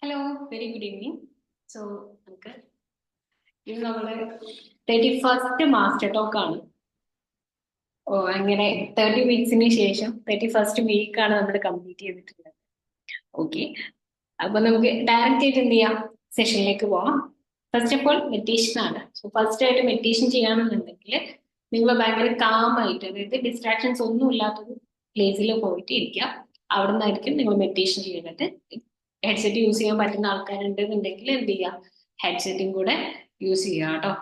Hello, very good evening. So നമുക്ക് ഇത് നമ്മള് 31st മാസ്റ്റർ ടോക്ക് ആണ്. ഓ അങ്ങനെ 30 വീക്സിന് ശേഷം 31st വീക്കാണ് നമ്മൾ കംപ്ലീറ്റ് ചെയ്തിട്ടുള്ളത്. ഓക്കെ, അപ്പൊ നമുക്ക് ഡയറക്റ്റ് ആയിട്ട് എന്ത് ചെയ്യാം, സെഷനിലേക്ക് പോവാം. ഫസ്റ്റ് ഓഫ് ഓൾ മെഡിറ്റേഷൻ ആണ്. സോ ഫസ്റ്റ് ആയിട്ട് മെഡിറ്റേഷൻ ചെയ്യാണെന്നുണ്ടെങ്കിൽ നിങ്ങൾ ഭയങ്കര കാമായിട്ട്, അതായത് ഡിസ്ട്രാക്ഷൻസ് ഒന്നും ഇല്ലാത്തൊരു പ്ലേസിൽ പോയിട്ട് ഇരിക്കുക. അവിടെ നിന്നായിരിക്കും നിങ്ങൾ മെഡിറ്റേഷൻ ചെയ്യുന്നത്. ഹെഡ്സെറ്റ് യൂസ് ചെയ്യാൻ പറ്റുന്ന ആൾക്കാരുണ്ടെന്നുണ്ടെങ്കിൽ എന്ത് ചെയ്യുക, ഹെഡ്സെറ്റും കൂടെ യൂസ് ചെയ്യുക കേട്ടോ.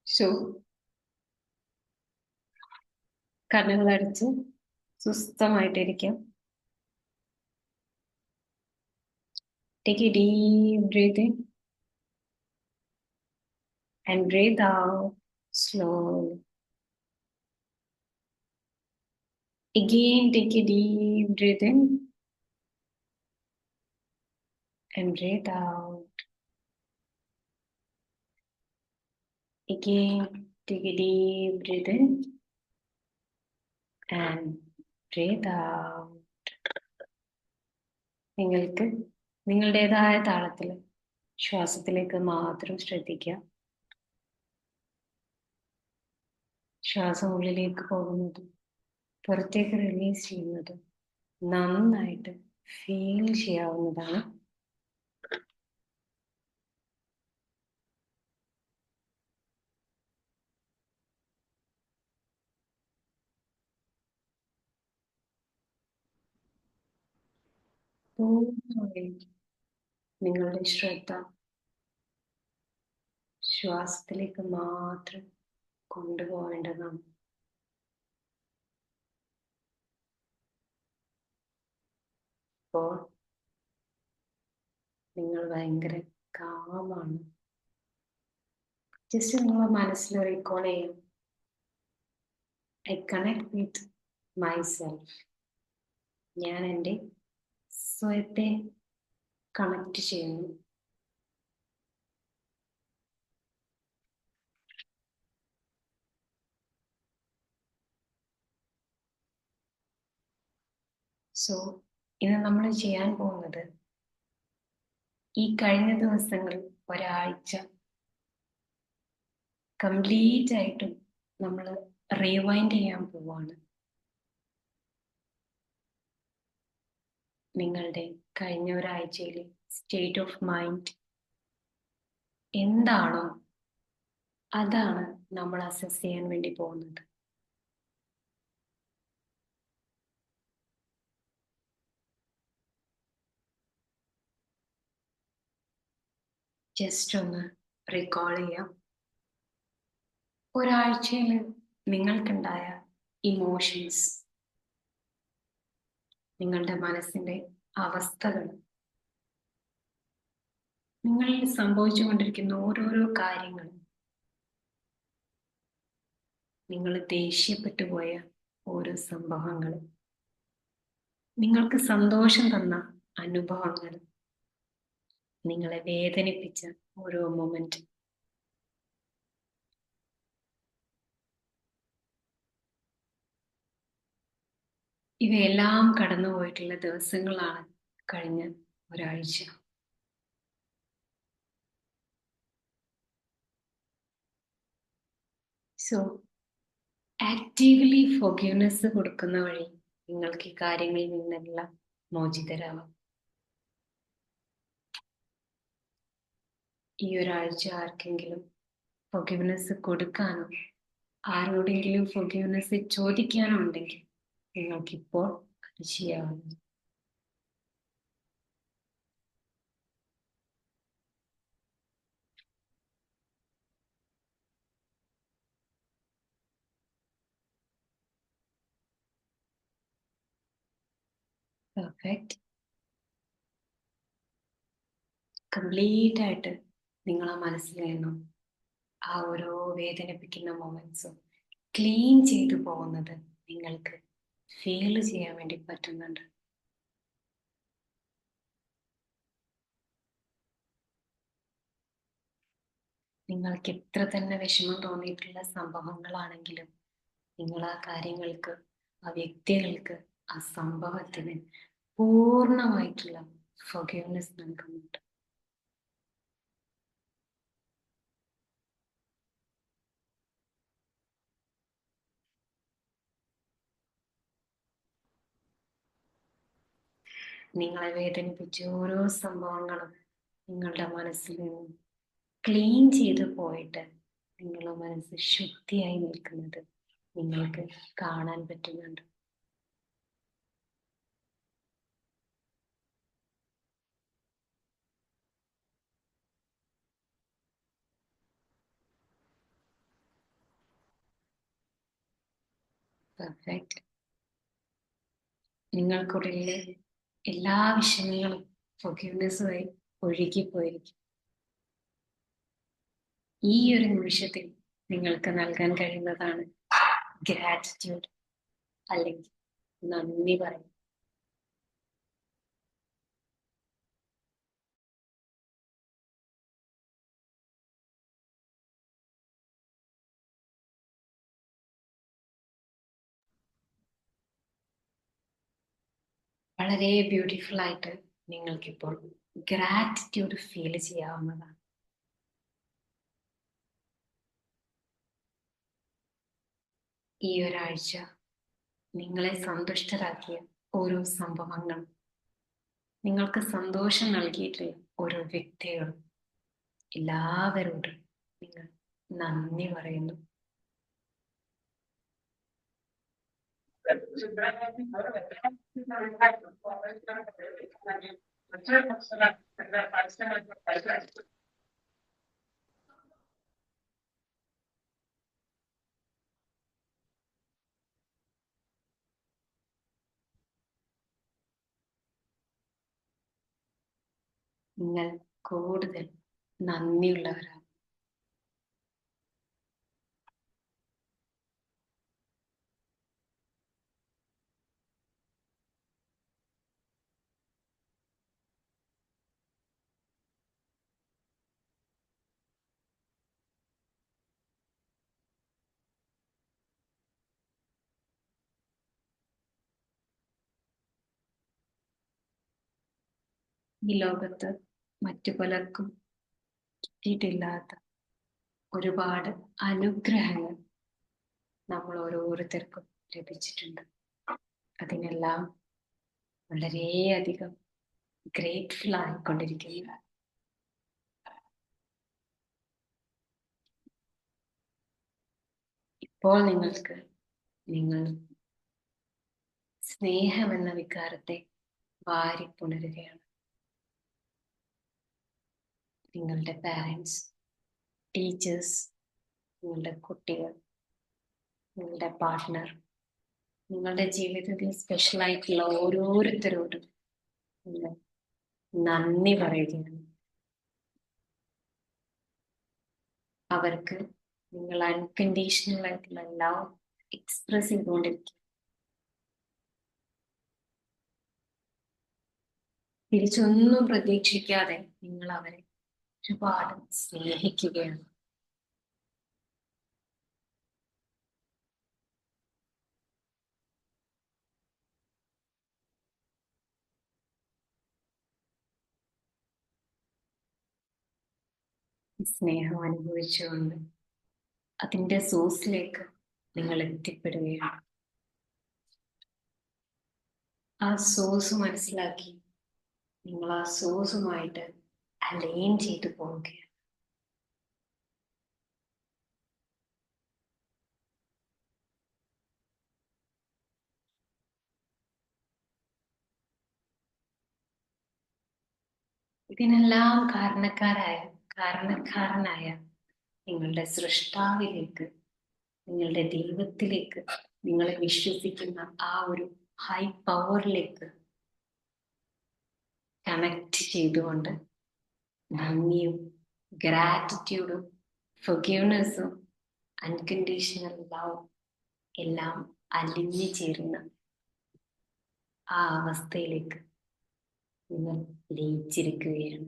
സോ കണ്ണുകളടച്ച് സ്വസ്ഥമായിട്ടിരിക്കാം. Take a deep breath in and breathe out slowly. Again, take a deep breath in and breathe out. Again, take a deep breath in and breathe out. നിങ്ങൾക്ക് നിങ്ങളുടേതായ താളത്തിൽ ശ്വാസത്തിലേക്ക് മാത്രം ശ്രദ്ധിക്കുക. ശ്വാസം ഉള്ളിലേക്ക് പോകുന്നതും പുറത്തേക്ക് റിലീസ് ചെയ്യുന്നതും നന്നായിട്ട് ഫീൽ ചെയ്യാവുന്നതാണ്. നിങ്ങളുടെ ശ്രദ്ധ ശ്വാസത്തിലേക്ക് മാത്രം കൊണ്ടുപോകേണ്ടതാണ്. ഇപ്പോൾ നിങ്ങൾ ഭയങ്കര കാമാണ്. ജസ്റ്റ് നിങ്ങളെ മനസ്സിൽ റീകോൾ ചെയ്യാം, ഐ കണക്ട് വിത്ത് മൈസെൽഫ്. ഞാൻ എൻ്റെ സ്വയത്തെ കണക്ട് ചെയ്യുന്നു. സോ ഇന്ന് നമ്മൾ ചെയ്യാൻ പോകുന്നത്, ഈ കഴിഞ്ഞ ദിവസങ്ങൾ ഒരാഴ്ച കംപ്ലീറ്റ് ആയിട്ടും നമ്മൾ റീവൈൻഡ് ചെയ്യാൻ പോവാണ്. നിങ്ങളുടെ കഴിഞ്ഞ ഒരാഴ്ചയിലെ സ്റ്റേറ്റ് ഓഫ് മൈൻഡ് എന്താണോ അതാണ് നമ്മൾ അസസ് ചെയ്യാൻ വേണ്ടി പോകുന്നത്. ജസ്റ്റ് ഒന്ന് റീകോൾ ചെയ്യാം. ഒരാഴ്ചയിൽ നിങ്ങൾക്കുണ്ടായ ഇമോഷൻസ്, നിങ്ങളുടെ മനസ്സിന്റെ അവസ്ഥകൾ, നിങ്ങളിൽ സംഭവിച്ചുകൊണ്ടിരിക്കുന്ന ഓരോരോ കാര്യങ്ങളും, നിങ്ങൾ ദേഷ്യപ്പെട്ടു പോയ ഓരോ സംഭവങ്ങളും, നിങ്ങൾക്ക് സന്തോഷം തന്ന അനുഭവങ്ങൾ, നിങ്ങളെ വേദനിപ്പിച്ച ഓരോ മൊമെന്റ്, ഇവയെല്ലാം കടന്നുപോയിട്ടുള്ള ദിവസങ്ങളാണ് കഴിഞ്ഞ ഒരാഴ്ച. സോ ആക്റ്റീവ്ലി ഫോർഗിവ്നെസ് കൊടുക്കുന്ന വഴി നിങ്ങൾക്ക് ഈ കാര്യങ്ങളിൽ നിന്നെല്ലാം മോചിതരാവാം. ഈ ഒരാഴ്ച ആർക്കെങ്കിലും ഫോർഗിവ്നെസ് കൊടുക്കാനോ ആരോടെങ്കിലും ഫോർഗിവ്നെസ് ചോദിക്കാനോ ഉണ്ടെങ്കിൽ നിങ്ങൾക്കിപ്പോൾ അത് ചെയ്യാവുന്നു. പെർഫെക്റ്റ്. കംപ്ലീറ്റ് ആയിട്ട് നിങ്ങളെ മനസ്സിൽ നിന്നും ആ ഓരോ വേദനിപ്പിക്കുന്ന മൊമെന്റ്സും ക്ലീൻ ചെയ്തു പോകുന്നത് നിങ്ങൾക്ക് ഫീൽ ചെയ്യാൻ വേണ്ടി പറ്റുന്നുണ്ട്. നിങ്ങൾക്ക് എത്ര തന്നെ വിഷമം തോന്നിയിട്ടുള്ള സംഭവങ്ങളാണെങ്കിലും നിങ്ങൾ ആ കാര്യങ്ങൾക്ക്, ആ വ്യക്തികൾക്ക്, ആ സംഭവത്തിന് പൂർണ്ണമായിട്ടുള്ള ഫൊർഗീവ്നെസ് നൽകുന്നുണ്ട്. നിങ്ങളെ വേദനിപ്പിച്ച ഓരോ സംഭവങ്ങളും നിങ്ങളുടെ മനസ്സിൽ നിന്നും ക്ലീൻ ചെയ്ത് പോയിട്ട് നിങ്ങളുടെ മനസ്സ് ശുദ്ധിയായി നിൽക്കുന്നത് നിങ്ങൾക്ക് കാണാൻ പറ്റുന്നുണ്ട്. പെർഫെക്റ്റ്. നിങ്ങൾക്കുള്ളിലെ എല്ലാ വിഷമങ്ങളും ഫൊർഗീവ്നെസ്സുമായി ഒഴുകിപ്പോയിരിക്കും. ഈ ഒരു നിമിഷത്തിൽ നിങ്ങൾക്ക് നൽകാൻ കഴിയുന്നതാണ് ഗ്രാറ്റിറ്റ്യൂഡ്, അല്ലെങ്കിൽ നന്ദി പറയും. വളരെ ബ്യൂട്ടിഫുൾ ആയിട്ട് നിങ്ങൾക്കിപ്പോൾ ഗ്രാറ്റിറ്റ്യൂഡ് ഫീൽ ചെയ്യാവുന്നതാണ്. ഈ ഒരാഴ്ച നിങ്ങളെ സന്തുഷ്ടരാക്കിയ ഓരോ സംഭവങ്ങളും, നിങ്ങൾക്ക് സന്തോഷം നൽകിയിട്ടുള്ള ഓരോ വ്യക്തികളും, എല്ലാവരോടും നിങ്ങൾ നന്ദി പറയുന്നു. നിങ്ങൾ കൂടുതൽ നന്ദിയുള്ളവരാണ്. ഈ ലോകത്ത് മറ്റു പലർക്കും കിട്ടിയിട്ടില്ലാത്ത ഒരുപാട് അനുഗ്രഹങ്ങൾ നമ്മൾ ഓരോരുത്തർക്കും ലഭിച്ചിട്ടുണ്ട്. അതിനെല്ലാം വളരെയധികം ഗ്രേറ്റ്ഫുൾ ആയിക്കൊണ്ടിരിക്കുക. ഇപ്പോൾ നിങ്ങൾക്ക് നിങ്ങൾ സ്നേഹമെന്ന വികാരത്തെ വാരിപ്പുണരുകയാണ്. നിങ്ങളുടെ പാരൻസ്, ടീച്ചേഴ്സ്, നിങ്ങളുടെ കുട്ടികൾ, നിങ്ങളുടെ പാർട്ട്ണർ, നിങ്ങളുടെ ജീവിതത്തിൽ സ്പെഷ്യലായിട്ടുള്ള ഓരോരുത്തരോടും നിങ്ങൾ നന്ദി പറയുകയാണ്. അവർക്ക് നിങ്ങൾ അൺകണ്ടീഷണൽ ആയിട്ടുള്ള ലവ് എക്സ്പ്രസ് ചെയ്തുകൊണ്ടിരിക്കും. തിരിച്ചൊന്നും പ്രതീക്ഷിക്കാതെ നിങ്ങൾ അവരെ ഒരുപാട് സ്നേഹിക്കുകയാണ്. സ്നേഹം അനുഭവിച്ചുകൊണ്ട് അതിൻ്റെ സോഴ്സിലേക്ക് നിങ്ങൾ എത്തിപ്പെടുകയാണ്. ആ സോഴ്സ് മനസ്സിലാക്കി നിങ്ങൾ ആ സോഴ്സുമായിട്ട് അലൈൻ ചെയ്തു പോവുകയാണ്. ഇതിനെല്ലാം കാരണക്കാരനായ നിങ്ങളുടെ സൃഷ്ടാവിലേക്ക്, നിങ്ങളുടെ ദൈവത്തിലേക്ക്, നിങ്ങളെ വിശ്വസിക്കുന്ന ആ ഒരു ഹൈ പവറിലേക്ക് കണക്ട് ചെയ്തുകൊണ്ട് നന്ദിയും ഗ്രാറ്റിറ്റ്യൂഡും ഫൊർഗീവ്നെസ്സും അൺകണ്ടീഷണൽ ലവ് എല്ലാം അലിഞ്ഞു ചേരുന്ന ആ അവസ്ഥയിലേക്ക് നിങ്ങൾ ലയിച്ചിരിക്കുകയാണ്.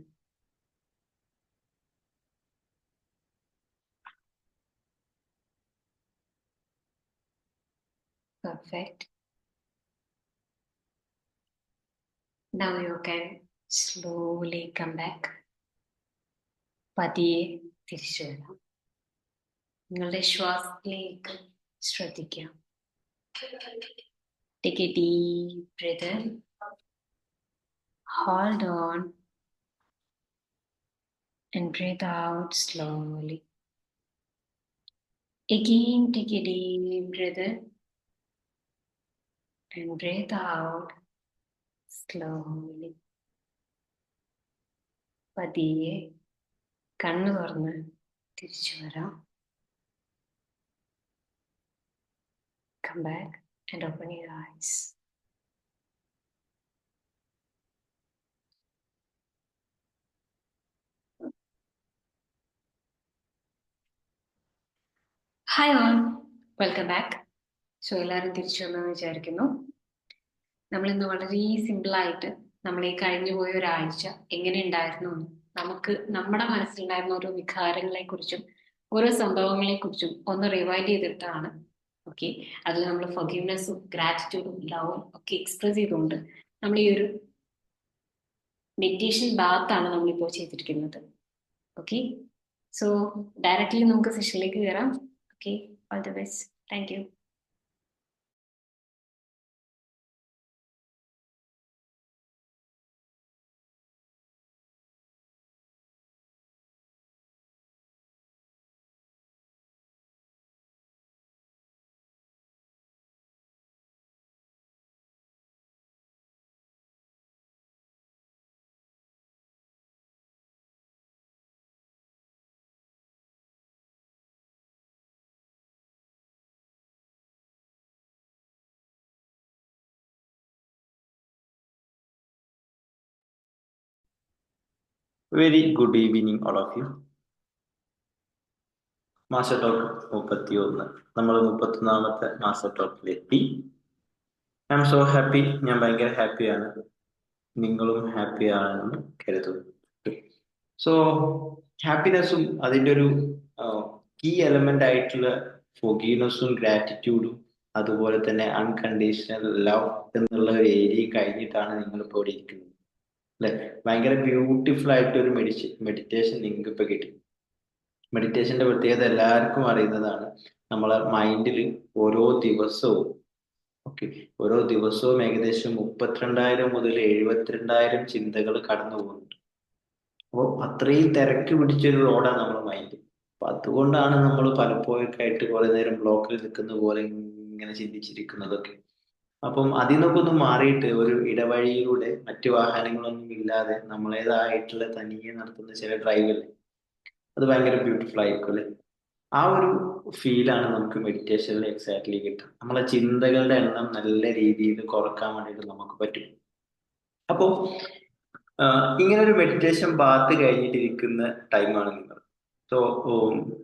Perfect. Now you can slowly come back. പതിയെ തിരിച്ചു വരാം. നിങ്ങളുടെ ശ്വാസത്തിലേക്ക് ശ്രദ്ധിക്കാം. Take a deep breath in. Hold on and breathe out slowly. Again, take a deep breath in and breathe out slowly. പതിയെ കണ്ണു തുറന്ന് തിരിച്ചു വരാം. Come back and open your eyes. Hi all, welcome back. So എല്ലാവരും തിരിച്ചു വന്നെന്ന് വിചാരിക്കുന്നു. നമ്മളിന്ന് വളരെ സിമ്പിളായിട്ട് നമ്മൾ ഈ കഴിഞ്ഞു പോയ ഒരാഴ്ച എങ്ങനെ ഉണ്ടായിരുന്നു എന്ന് നമ്മുടെ മനസ്സിലുണ്ടായിരുന്ന ഓരോ വികാരങ്ങളെക്കുറിച്ചും ഓരോ സംഭവങ്ങളെക്കുറിച്ചും ഒന്ന് റിവൈൻഡ് ചെയ്തെടുത്താണ്. ഓക്കെ, അതിൽ നമ്മൾ ഫൊർഗീവ്നെസ്സും ഗ്രാറ്റിറ്റ്യൂഡും ലവും ഒക്കെ എക്സ്പ്രസ് ചെയ്തുകൊണ്ട് നമ്മൾ ഈ ഒരു മെഡിറ്റേഷൻ ബാത്താണ് നമ്മളിപ്പോൾ ചെയ്തിരിക്കുന്നത്. ഓക്കെ, സോ ഡയറക്റ്റ്ലി നമുക്ക് സെഷനിലേക്ക് കയറാം. Okay, all the best. Thank you. Very good evening, all of you. Master talk 31. നമ്മൾ 31ാമത്തെ മാസ്റ്റർ ടോക്കിലെത്തി. I'm so happy. ഞാൻ ഭയങ്കര ഹാപ്പിയാണ്. നിങ്ങളും ഹാപ്പി ആണെന്ന് കരുതുന്നു. സോ ഹാപ്പിനെസ്സും അതിൻ്റെ ഒരു കീ എലമെന്റ് ആയിട്ടുള്ള ഫൊർഗീവ്നെസ്സും ഗ്രാറ്റിറ്റ്യൂഡും അതുപോലെ തന്നെ അൺകണ്ടീഷണൽ ലവ് എന്നുള്ള ഒരു ഏരിയ കഴിഞ്ഞിട്ടാണ് നിങ്ങളിപ്പോൾ ഇവിടെ ഇരിക്കുന്നത് അല്ലെ. ഭയങ്കര ബ്യൂട്ടിഫുൾ ആയിട്ട് ഒരു മെഡിറ്റേഷൻ നിങ്ങൾക്ക് ഇപ്പൊ കിട്ടി. മെഡിറ്റേഷന്റെ പ്രത്യേകത എല്ലാവർക്കും അറിയുന്നതാണ്. നമ്മളെ മൈൻഡിൽ ഓരോ ദിവസവും ഏകദേശം 32,000 മുതൽ 72,000 ചിന്തകൾ കടന്നു പോകുന്നുണ്ട്. അപ്പോൾ അത്രയും തിരക്ക് പിടിച്ചൊരു റോഡാണ് നമ്മുടെ മൈൻഡ്. അപ്പൊ അതുകൊണ്ടാണ് നമ്മൾ പലപ്പോഴൊക്കെ ആയിട്ട് കുറെ നേരം ബ്ലോക്കിൽ നിൽക്കുന്ന പോലെ ഇങ്ങനെ ചിന്തിച്ചിരിക്കുന്നതൊക്കെ. അപ്പം അതിൽ നിന്നൊക്കെ ഒന്ന് മാറിയിട്ട് ഒരു ഇടവഴിയിലൂടെ മറ്റു വാഹനങ്ങളൊന്നും ഇല്ലാതെ നമ്മളേതായിട്ടുള്ള തനിയെ നടത്തുന്ന ചില ഡ്രൈവല്ലേ, അത് ഭയങ്കര ബ്യൂട്ടിഫുൾ ആയിരിക്കും അല്ലെ. ആ ഒരു ഫീലാണ് നമുക്ക് മെഡിറ്റേഷനിൽ എക്സാക്ട്ലി കിട്ടുക. നമ്മളെ ചിന്തകളുടെ എണ്ണം നല്ല രീതിയിൽ കുറക്കാൻ വേണ്ടിയിട്ട് നമുക്ക് പറ്റും. അപ്പോൾ ഇങ്ങനെ ഒരു മെഡിറ്റേഷൻ ബാത്ത് കഴിഞ്ഞിട്ടിരിക്കുന്ന ടൈമാണ് നിങ്ങൾ. സോ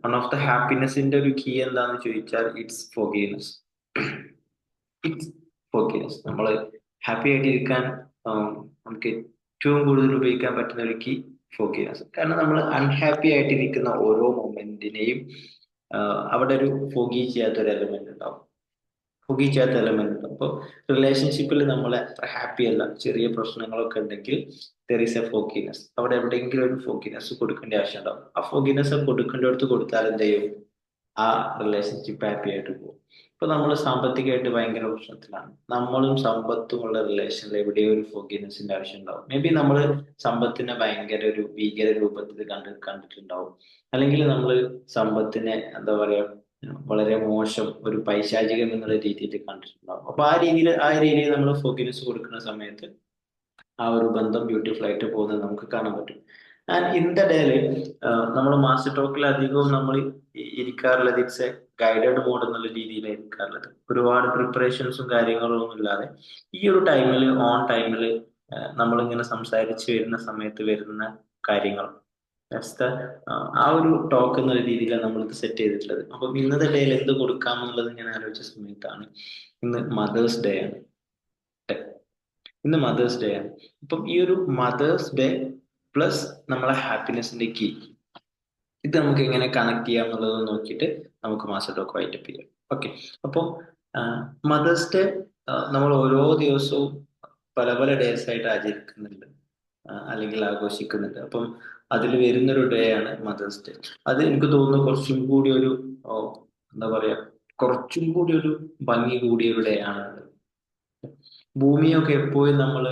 വൺ ഓഫ് ദ ഹാപ്പിനെസിന്റെ ഒരു കീ എന്താന്ന് ചോദിച്ചാൽ ഇറ്റ്സ് ഫോർഗീവ്നെസ്. നമ്മൾ ഹാപ്പി ആയിട്ട് ഇരിക്കാൻ നമുക്ക് ഏറ്റവും കൂടുതൽ ഉപയോഗിക്കാൻ പറ്റുന്ന ഒരു കീ ഫോർഗീവ്നെസ്. കാരണം നമ്മൾ അൺഹാപ്പി ആയിട്ടിരിക്കുന്ന ഓരോ മൊമെന്റിനെയും അവിടെ ഒരു ഫോർഗീവ് ചെയ്യാത്തൊരു എലമെന്റ് ഉണ്ടാവും. അപ്പോൾ റിലേഷൻഷിപ്പിൽ നമ്മൾ അത്ര ഹാപ്പി അല്ല, ചെറിയ പ്രശ്നങ്ങളൊക്കെ ഉണ്ടെങ്കിൽ ദർ ഈസ് എ ഫോർഗീവ്നെസ്. അവിടെ എവിടെയെങ്കിലും ഒരു ഫോർഗീവ്നെസ് കൊടുക്കേണ്ട ആവശ്യം ഉണ്ടാവും. ആ ഫോർഗീവ്നെസ് കൊടുക്കേണ്ടടുത്ത് കൊടുത്താൽ എന്ത് ചെയ്യും, ആ റിലേഷൻഷിപ്പ് ഹാപ്പി ആയിട്ട് പോകും. ഇപ്പൊ നമ്മൾ സാമ്പത്തികമായിട്ട് ഭയങ്കര പ്രശ്നത്തിലാണ്, നമ്മളും സമ്പത്തുമുള്ള റിലേഷനിൽ എവിടെയോ ഒരു ഫോർഗീവ്നെസിന്റെ ആവശ്യം ഉണ്ടാവും. മേ ബി നമ്മൾ സമ്പത്തിനെ ഭയങ്കര ഒരു ഭീകര രൂപത്തിൽ കണ്ടിട്ടുണ്ടാവും, അല്ലെങ്കിൽ നമ്മൾ സമ്പത്തിനെ എന്താ പറയാ വളരെ മോശം ഒരു പൈശാചികം എന്നുള്ള രീതിയിൽ കണ്ടിട്ടുണ്ടാവും. അപ്പൊ ആ രീതിയിൽ നമ്മൾ ഫോർഗീവ്നെസ് കൊടുക്കുന്ന സമയത്ത് ആ ഒരു ബന്ധം ബ്യൂട്ടിഫുൾ ആയിട്ട് പോകുന്നത് നമുക്ക് കാണാൻ പറ്റും. ആൻഡ് ഇൻ ദ ഡേയില് നമ്മൾ മാസ്റ്റർ ടോക്കിൽ അധികവും നമ്മൾ ഇരിക്കാറുള്ളത് ഇറ്റ്സ് എ ഗൈഡഡ് മോഡ് എന്നുള്ള രീതിയിലാണ് ഇരിക്കാറുള്ളത്. ഒരുപാട് പ്രിപ്പറേഷൻസും കാര്യങ്ങളും ഒന്നും ഇല്ലാതെ ഈ ഒരു ടൈമിൽ ഓൺ ടൈമിൽ നമ്മളിങ്ങനെ സംസാരിച്ച് വരുന്ന സമയത്ത് വരുന്ന കാര്യങ്ങൾ ആ ഒരു ടോക്ക് എന്നുള്ള രീതിയിലാണ് നമ്മളിത് സെറ്റ് ചെയ്തിട്ടുള്ളത്. അപ്പം ഇന്നത്തെ ഡേയിൽ എന്ത് കൊടുക്കാമെന്നുള്ളത് ഞാൻ ആലോചിച്ച സമയത്താണ് ഇന്ന് മദേഴ്സ് ഡേ ആണ്. ഇന്ന് മദേഴ്സ് ഡേ ആണ്. അപ്പം ഈ ഒരു മദേഴ്സ് ഡേ പ്ലസ് നമ്മളെ ഹാപ്പിനെസിന്റെ കീ, ഇത് നമുക്ക് എങ്ങനെ കണക്ട് ചെയ്യാം എന്നുള്ളത് നോക്കിയിട്ട് നമുക്ക് മാസ്റ്റർ ടോക്ക് വൈൻഡപ്പ് ചെയ്യാം. ഓക്കെ, അപ്പോൾ മദേഴ്സ് ഡേ നമ്മൾ ഓരോ ദിവസവും പല പല ഡേയ്സ് ആയിട്ട് ആചരിക്കുന്നുണ്ട്, അല്ലെങ്കിൽ ആഘോഷിക്കുന്നുണ്ട്. അപ്പം അതിൽ വരുന്നൊരു ഡേ ആണ് മദേഴ്സ് ഡേ. അത് എനിക്ക് തോന്നുന്നു കുറച്ചും കൂടി ഒരു ഓ, എന്താ പറയാ, കുറച്ചും കൂടി ഒരു ഭംഗി കൂടിയ ഒരു ഡേ ആണ്. ഭൂമിയൊക്കെ എപ്പോഴും നമ്മൾ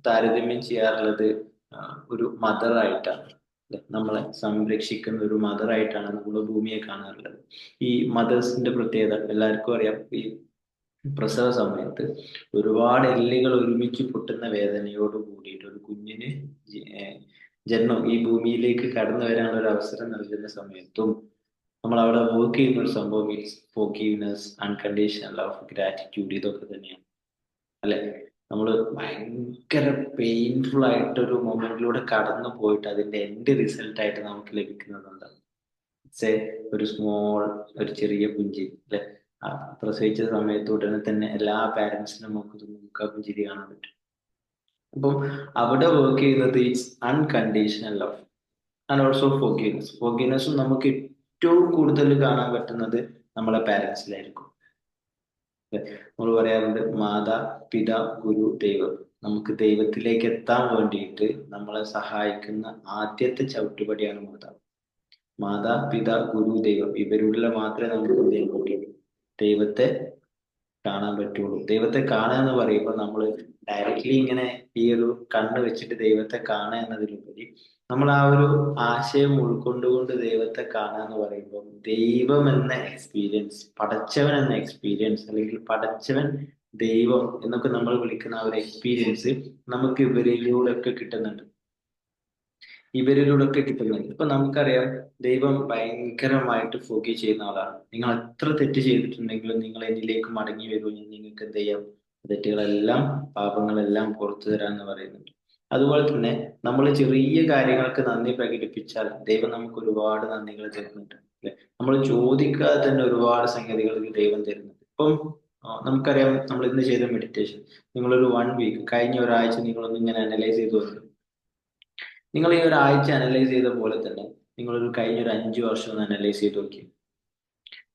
താരതമ്യം ചെയ്യാറുള്ളത് ഒരു മദറായിട്ടാണ്. നമ്മളെ സംരക്ഷിക്കുന്ന ഒരു മദറായിട്ടാണ് നമ്മൾ ഭൂമിയെ കാണാറുള്ളത്. ഈ മദേഴ്സിന്റെ പ്രത്യേകത എല്ലാവർക്കും അറിയാം. ഈ പ്രസവ സമയത്ത് ഒരുപാട് എല്ലുകൾ ഒരുമിച്ച് പൊട്ടുന്ന വേദനയോട് കൂടിയിട്ട് ഒരു കുഞ്ഞിന് ജന്മം ഈ ഭൂമിയിലേക്ക് കടന്നു വരാനുള്ള ഒരു അവസരം നൽകുന്ന സമയത്തും നമ്മൾ അവിടെ വർക്ക് ചെയ്യുന്ന ഒരു സംഭവം means forgiveness, unconditional love, gratitude, ഇതൊക്കെ തന്നെയാണ് അല്ലെ. നമ്മൾ ഭയങ്കര പെയിൻഫുൾ ആയിട്ടൊരു മൊമെന്റിലൂടെ കടന്നു പോയിട്ട് അതിന്റെ എൻഡ് റിസൾട്ട് ആയിട്ട് നമുക്ക് ലഭിക്കുന്നത് എന്താണ്? ഒരു സ്മോൾ, ഒരു ചെറിയ പുഞ്ചിരി അല്ലെ. പ്രസവിച്ച സമയത്ത് ഉടനെ തന്നെ എല്ലാ പാരന്റ്സിനും നമുക്ക് ആ പുഞ്ചിരി കാണാൻ പറ്റും. അപ്പം അവിടെ വർക്ക് ചെയ്യുന്നത് it's unconditional love and also forgiveness. ഫോർഗീവ്നെസ്സും നമുക്ക് ഏറ്റവും കൂടുതൽ കാണാൻ പറ്റുന്നത് നമ്മളെ പാരന്റ്സിലായിരിക്കും. നമ്മൾ പറയാറുണ്ട് മാതാ പിതാ ഗുരു ദൈവം. നമുക്ക് ദൈവത്തിലേക്ക് എത്താൻ വേണ്ടിയിട്ട് നമ്മളെ സഹായിക്കുന്ന ആദ്യത്തെ ചവിട്ടുപടിയാണ് മാതാവ്. മാതാ പിതാ ഗുരു ദൈവം, ഇവരുടെ മാത്രമേ നമുക്ക് എന്ത് ചെയ്യാൻ പറ്റുള്ളൂ? ദൈവത്തെ കാണാൻ പറ്റുള്ളൂ. ദൈവത്തെ കാണുക എന്ന് പറയുമ്പോൾ നമ്മൾ ഡയറക്റ്റ്ലി ഇങ്ങനെ ഈ ഒരു കണ്ണ് വെച്ചിട്ട് ദൈവത്തെ കാണുക എന്നതിലുപരി നമ്മൾ ആ ഒരു ആശയം ഉൾക്കൊണ്ടുകൊണ്ട് ദൈവത്തെ കാണുക എന്ന് പറയുമ്പോൾ ദൈവം എന്ന എക്സ്പീരിയൻസ്, പടച്ചവൻ എന്ന എക്സ്പീരിയൻസ്, അല്ലെങ്കിൽ പടച്ചവൻ ദൈവം എന്നൊക്കെ നമ്മൾ വിളിക്കുന്ന ആ ഒരു എക്സ്പീരിയൻസ് നമുക്ക് ഇവരിലൂടെ ഒക്കെ കിട്ടുന്നുണ്ട്. ഇപ്പൊ നമുക്കറിയാം ദൈവം ഭയങ്കരമായിട്ട് ഫോർഗീവ് ചെയ്യുന്ന ആളാണ്. നിങ്ങൾ എത്ര തെറ്റ് ചെയ്തിട്ടുണ്ടെങ്കിലും നിങ്ങൾ എന്നിലേക്ക് മടങ്ങി വരൂ, ഞാൻ നിങ്ങൾക്ക് എന്ത് ചെയ്യാം? തെറ്റുകളെല്ലാം പാപങ്ങളെല്ലാം പുറത്തു തരാന്ന് പറയുന്നുണ്ട്. അതുപോലെ തന്നെ നമ്മൾ ചെറിയ കാര്യങ്ങൾക്ക് നന്ദി പ്രകടിപ്പിച്ചാൽ ദൈവം നമുക്ക് ഒരുപാട് നന്ദികൾ തരുന്നുണ്ട് അല്ലെ. നമ്മൾ ചോദിക്കാതെ തന്നെ ഒരുപാട് സംഗതികൾക്ക് ദൈവം തരുന്നുണ്ട്. ഇപ്പം നമുക്കറിയാം നമ്മൾ ഇന്ന് ചെയ്ത മെഡിറ്റേഷൻ, നിങ്ങളൊരു 1 വീക്ക് കഴിഞ്ഞ ഒരാഴ്ച നിങ്ങളൊന്ന് ഇങ്ങനെ അനലൈസ് ചെയ്ത് നോക്കും. നിങ്ങൾ ഈ ഒരാഴ്ച അനലൈസ് ചെയ്ത പോലെ തന്നെ നിങ്ങളൊരു കഴിഞ്ഞ ഒരു 5 വർഷം ഒന്ന് അനലൈസ് ചെയ്ത് നോക്കി.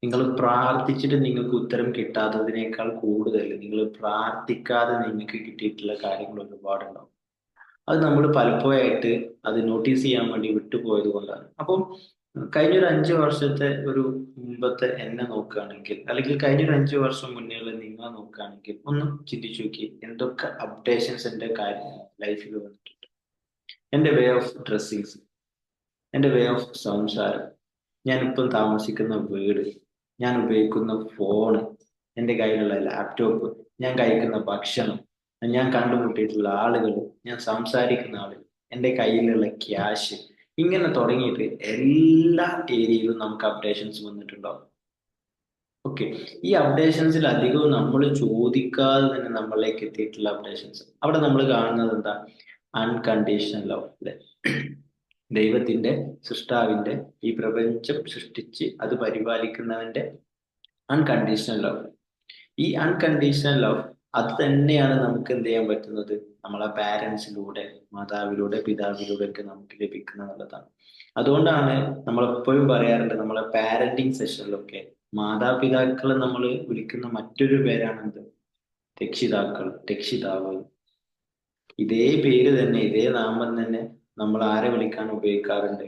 നിങ്ങൾ പ്രാർത്ഥിച്ചിട്ട് നിങ്ങൾക്ക് ഉത്തരം കിട്ടാത്തതിനേക്കാൾ കൂടുതൽ നിങ്ങൾ പ്രാർത്ഥിക്കാതെ നിങ്ങൾക്ക് കിട്ടിയിട്ടുള്ള കാര്യങ്ങൾ ഒരുപാടുണ്ടാവും. അത് നമ്മൾ പലപ്പോഴായിട്ട് അത് നോട്ടീസ് ചെയ്യാൻ വേണ്ടി വിട്ടുപോയത് കൊണ്ടാണ്. അപ്പം കഴിഞ്ഞ ഒരു 5 വർഷത്തെ ഒരു മുമ്പത്തെ എന്നെ നോക്കുകയാണെങ്കിൽ, അല്ലെങ്കിൽ കഴിഞ്ഞ ഒരു 5 വർഷം മുന്നേയുള്ള നിങ്ങൾ നോക്കുകയാണെങ്കിൽ ഒന്ന് ചിന്തിച്ചു നോക്കി എന്തൊക്കെ അപ്ഡേഷൻസ് എന്റെ ലൈഫിൽ വന്നിട്ടുണ്ട്. എന്റെ വേ ഓഫ് ഡ്രസ്സിങ്സ്, എന്റെ വേ ഓഫ് സംസാരം, ഞാനിപ്പം താമസിക്കുന്ന വീട്, ഞാൻ ഉപയോഗിക്കുന്ന ഫോണ്, എൻ്റെ കയ്യിലുള്ള ലാപ്ടോപ്പ്, ഞാൻ കഴിക്കുന്ന ഭക്ഷണം, ഞാൻ കണ്ടുമുട്ടിയിട്ടുള്ള ആളുകൾ, ഞാൻ സംസാരിക്കുന്ന ആളുകൾ, എൻ്റെ കയ്യിലുള്ള ക്യാഷ്, ഇങ്ങനെ തുടങ്ങിയിട്ട് എല്ലാ ഏരിയയിലും നമുക്ക് അപ്ഡേഷൻസ് വന്നിട്ടുണ്ടാവും. ഓക്കെ, ഈ അപ്ഡേഷൻസിൽ അധികവും നമ്മൾ ചോദിക്കാതെ തന്നെ നമ്മളിലേക്ക് എത്തിയിട്ടുള്ള അപ്ഡേഷൻസ്. അവിടെ നമ്മൾ കാണുന്നത് എന്താ? അൺകണ്ടീഷണൽ ലവ് അല്ലെ. ദൈവത്തിന്റെ, സൃഷ്ടാവിന്റെ, ഈ പ്രപഞ്ചം സൃഷ്ടിച്ച് അത് പരിപാലിക്കുന്നവന്റെ അൺകണ്ടീഷണൽ ലവ്. ഈ അൺകണ്ടീഷണൽ ലവ് അത് തന്നെയാണ് നമുക്ക് എന്ത് ചെയ്യാൻ പറ്റുന്നത്? നമ്മളെ പാരന്റ്സിലൂടെ, മാതാവിലൂടെ, പിതാവിലൂടെ ഒക്കെ നമുക്ക് ലഭിക്കുന്ന എന്നുള്ളതാണ്. അതുകൊണ്ടാണ് നമ്മളെപ്പോഴും പറയാറുണ്ട്, നമ്മളെ പാരന്റിങ് സെഷനിലൊക്കെ മാതാപിതാക്കൾ നമ്മൾ വിളിക്കുന്ന മറ്റൊരു പേരാണ് എന്ത്? രക്ഷിതാക്കൾ, രക്ഷിതാവ്. ഇതേ പേര് തന്നെ, ഇതേ നാമം തന്നെ നമ്മൾ ആരെ വിളിക്കാൻ ഉപയോഗിക്കാറുണ്ട്?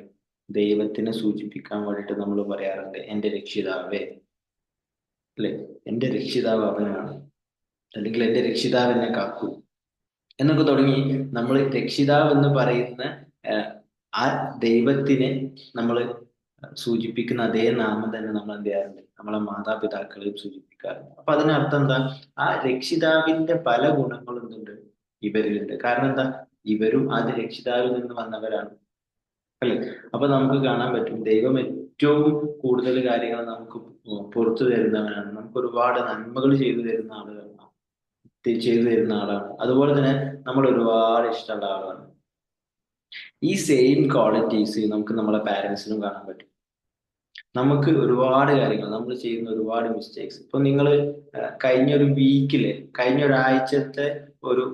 ദൈവത്തിനെ സൂചിപ്പിക്കാൻ വേണ്ടിയിട്ട് നമ്മൾ പറയാറുണ്ട് എന്റെ രക്ഷിതാവേ അല്ലെ. എന്റെ രക്ഷിതാവ് അവനാണ്, അല്ലെങ്കിൽ എന്റെ രക്ഷിതാവ് എന്നെ കാക്കൂ എന്നൊക്കെ തുടങ്ങി നമ്മൾ രക്ഷിതാവ് എന്ന് പറയുന്ന ആ ദൈവത്തിനെ നമ്മൾ സൂചിപ്പിക്കുന്ന അതേ നാമം തന്നെ നമ്മൾ എന്ത് ചെയ്യാറുണ്ട്? നമ്മളെ മാതാപിതാക്കളെയും സൂചിപ്പിക്കാറുണ്ട്. അപ്പൊ അതിനർത്ഥം എന്താ? ആ രക്ഷിതാവിന്റെ പല ഗുണങ്ങളും എന്തുണ്ട്? ഇവരിലുണ്ട്. കാരണം എന്താ? ഇവരും ആ രക്ഷിതാവിൽ നിന്ന് വന്നവരാണ് അല്ലെ. അപ്പൊ നമുക്ക് കാണാൻ പറ്റും ദൈവം ഏറ്റവും കൂടുതൽ കാര്യങ്ങൾ നമുക്ക് പുറത്തു തരുന്നവനാണ്. നമുക്ക് ഒരുപാട് നന്മകൾ ചെയ്തു തരുന്ന ആളാണ്. അതുപോലെ തന്നെ നമ്മൾ ഒരുപാട് ഇഷ്ടമുള്ള ആളാണ്. ഈ സെയിം ക്വാളിറ്റീസ് നമുക്ക് നമ്മളെ പാരന്റ്സിനും കാണാൻ പറ്റും. നമുക്ക് ഒരുപാട് കാര്യങ്ങൾ നമ്മൾ ചെയ്യുന്ന ഒരുപാട് മിസ്റ്റേക്സ്, ഇപ്പൊ നിങ്ങൾ കഴിഞ്ഞ ഒരു വീക്കില്, കഴിഞ്ഞ ഒരാഴ്ചത്തെ ഒരു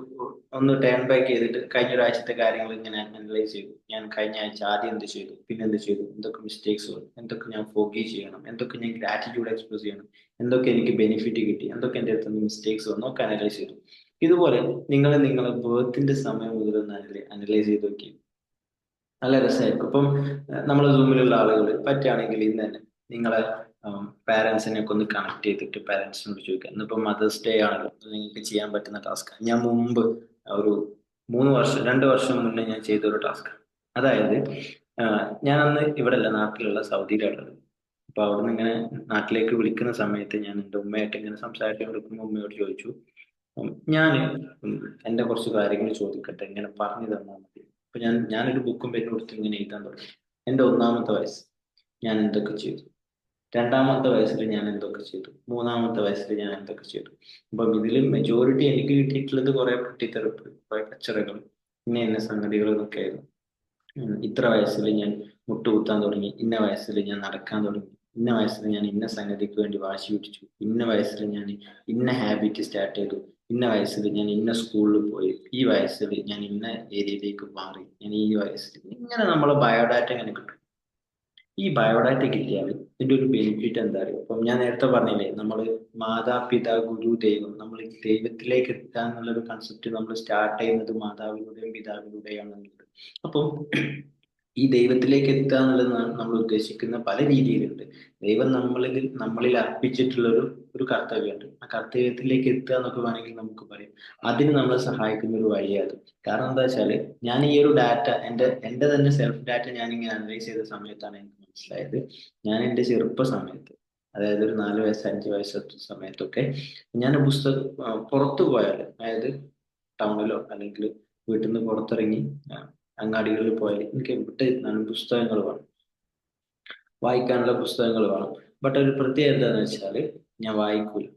ഒന്ന് ടേൺ ബാക്ക് ചെയ്തിട്ട് കഴിഞ്ഞ ഒരാഴ്ചത്തെ കാര്യങ്ങൾ ഇങ്ങനെ അനലൈസ് ചെയ്തു. ഞാൻ കഴിഞ്ഞ ആഴ്ച ആദ്യം എന്ത് ചെയ്തു, പിന്നെ എന്ത് ചെയ്തു, എന്തൊക്കെ മിസ്റ്റേക്സ് വന്നു, എന്തൊക്കെ ഞാൻ ഫോർഗീവ് ചെയ്യണം, എന്തൊക്കെ ഞാൻ ഗ്രാറ്റിറ്റ്യൂഡ് എക്സ്പ്രസ് ചെയ്യണം, എന്തൊക്കെ എനിക്ക് ബെനിഫിറ്റ് കിട്ടി, എന്തൊക്കെ എൻ്റെ അടുത്ത് നിന്ന് മിസ്റ്റേക്സ് വന്നു ഒക്കെ അനലൈസ് ചെയ്തു. ഇതുപോലെ നിങ്ങളെ ബേർത്തിന്റെ സമയം മുതൽ ഒന്ന് അനലൈസ് ചെയ്ത് നോക്കി. നല്ല രസമായിരിക്കും. ഇപ്പം നമ്മളെ സൂമിലുള്ള ആളുകൾ പറ്റുകയാണെങ്കിൽ ഇന്ന് തന്നെ നിങ്ങളെ പാരൻസിനെ ഒക്കെ ഒന്ന് കണക്ട് ചെയ്തിട്ട് പാരൻസിനോട് ചോദിക്കുക. ഇന്നിപ്പം മദേഴ്സ് ഡേ ആണല്ലോ, അത് നിങ്ങൾക്ക് ചെയ്യാൻ പറ്റുന്ന ടാസ്ക്. ഞാൻ മുമ്പ് ഒരു 2 വർഷം മുന്നേ ഞാൻ ചെയ്ത ഒരു ടാസ്ക്. അതായത് ഞാൻ അന്ന് ഇവിടെ അല്ല, നാട്ടിലുള്ള സൗദിയിലുള്ളത്. അപ്പൊ അവിടുന്ന് ഇങ്ങനെ നാട്ടിലേക്ക് വിളിക്കുന്ന സമയത്ത് ഞാൻ എൻ്റെ ഉമ്മയായിട്ട് ഇങ്ങനെ സംസാരിച്ചുകൊണ്ടിരിക്കുമ്പോൾ ഉമ്മയോട് ചോദിച്ചു, ഞാൻ എൻ്റെ കുറച്ച് കാര്യങ്ങൾ ചോദിക്കട്ടെ, ഇങ്ങനെ പറഞ്ഞു തന്നാൽ മതി. അപ്പൊ ഞാനൊരു ബുക്കും പെന്നും കൊടുത്ത് ഇങ്ങനെ എഴുതാൻ തുടങ്ങി. എൻ്റെ 1-ാമത്തെ വയസ്സ് ഞാൻ എന്തൊക്കെ ചെയ്തു, 2-ാമത്തെ വയസ്സിൽ ഞാൻ എന്തൊക്കെ ചെയ്തു, 3-ാമത്തെ വയസ്സിൽ ഞാൻ എന്തൊക്കെ ചെയ്തു. അപ്പം ഇതിൽ മെജോറിറ്റി എനിക്ക് കിട്ടിയിട്ടുള്ളത് കുറെ പൊട്ടിത്തെറിപ്പ്, കുറെ കച്ചറകൾ, ഇന്ന സംഗതികൾ എന്നൊക്കെ ആയിരുന്നു. ഇത്ര വയസ്സിൽ ഞാൻ മുട്ടുകുത്താൻ തുടങ്ങി, ഇന്ന വയസ്സിൽ ഞാൻ നടക്കാൻ തുടങ്ങി, ഇന്ന വയസ്സിൽ ഞാൻ ഇന്ന സംഗതിക്ക് വേണ്ടി വാശി പിടിച്ചു, ഇന്ന വയസ്സിൽ ഞാൻ ഇന്ന ഹാബിറ്റ് സ്റ്റാർട്ട് ചെയ്തു, ഇന്ന വയസ്സിൽ ഞാൻ ഇന്ന സ്കൂളിൽ പോയി, ഈ വയസ്സിൽ ഞാൻ ഇന്ന ഏരിയയിലേക്ക് മാറി, ഞാൻ ഈ വയസ്സിൽ ഇങ്ങനെ നമ്മളെ ബയോഡാറ്റ ഇങ്ങനെ കിട്ടും. ഈ ബയോഡാറ്റ കിട്ടിയാൽ ഇതിന്റെ ഒരു ബെനിഫിറ്റ് എന്താ അറിയോ? അപ്പം ഞാൻ നേരത്തെ പറഞ്ഞില്ലേ, നമ്മൾ മാതാപിതാ ഗുരു ദൈവം, നമ്മൾ ദൈവത്തിലേക്ക് എത്തുക എന്നുള്ളൊരു കൺസെപ്റ്റ് നമ്മൾ സ്റ്റാർട്ട് ചെയ്യുന്നത് മാതാവിലൂടെയും പിതാവിലൂടെയാണ് എന്നുള്ളത്. അപ്പം ഈ ദൈവത്തിലേക്ക് എത്തുക എന്നുള്ളത് നമ്മൾ ഉദ്ദേശിക്കുന്ന പല രീതിയിലുണ്ട്. ദൈവം നമ്മളിൽ അർപ്പിച്ചിട്ടുള്ള ഒരു കർത്തവ്യമുണ്ട്. ആ കർത്തവ്യത്തിലേക്ക് എത്തുക എന്നൊക്കെ വേണമെങ്കിൽ നമുക്ക് പറയും. അതിന് നമ്മളെ സഹായിക്കുന്ന ഒരു വഴിയാണ്. കാരണം എന്താ വെച്ചാല്, ഞാൻ ഈ ഒരു ഡാറ്റ എന്റെ തന്നെ സെൽഫ് ഡാറ്റ ഞാൻ ഇങ്ങനെ അനലൈസ് ചെയ്ത സമയത്താണ് എനിക്ക് മനസ്സിലായത്, ഞാൻ എൻ്റെ ചെറുപ്പ സമയത്ത്, അതായത് ഒരു 4 വയസ്സ് 5 വയസ്സ് സമയത്തൊക്കെ ഞാൻ പുസ്തകം പുറത്തു പോയാൽ, അതായത് ടൗണിലോ അല്ലെങ്കിൽ വീട്ടിൽ നിന്ന് പുറത്തിറങ്ങി അങ്ങാടികളിൽ പോയാൽ എനിക്ക് എവിടെ ഇരുന്നാലും പുസ്തകങ്ങൾ വേണം, വായിക്കാനുള്ള പുസ്തകങ്ങൾ വേണം. ബട്ട് ഒരു പ്രത്യേകത എന്താണെന്ന് വെച്ചാൽ, ഞാൻ വായിക്കൂല.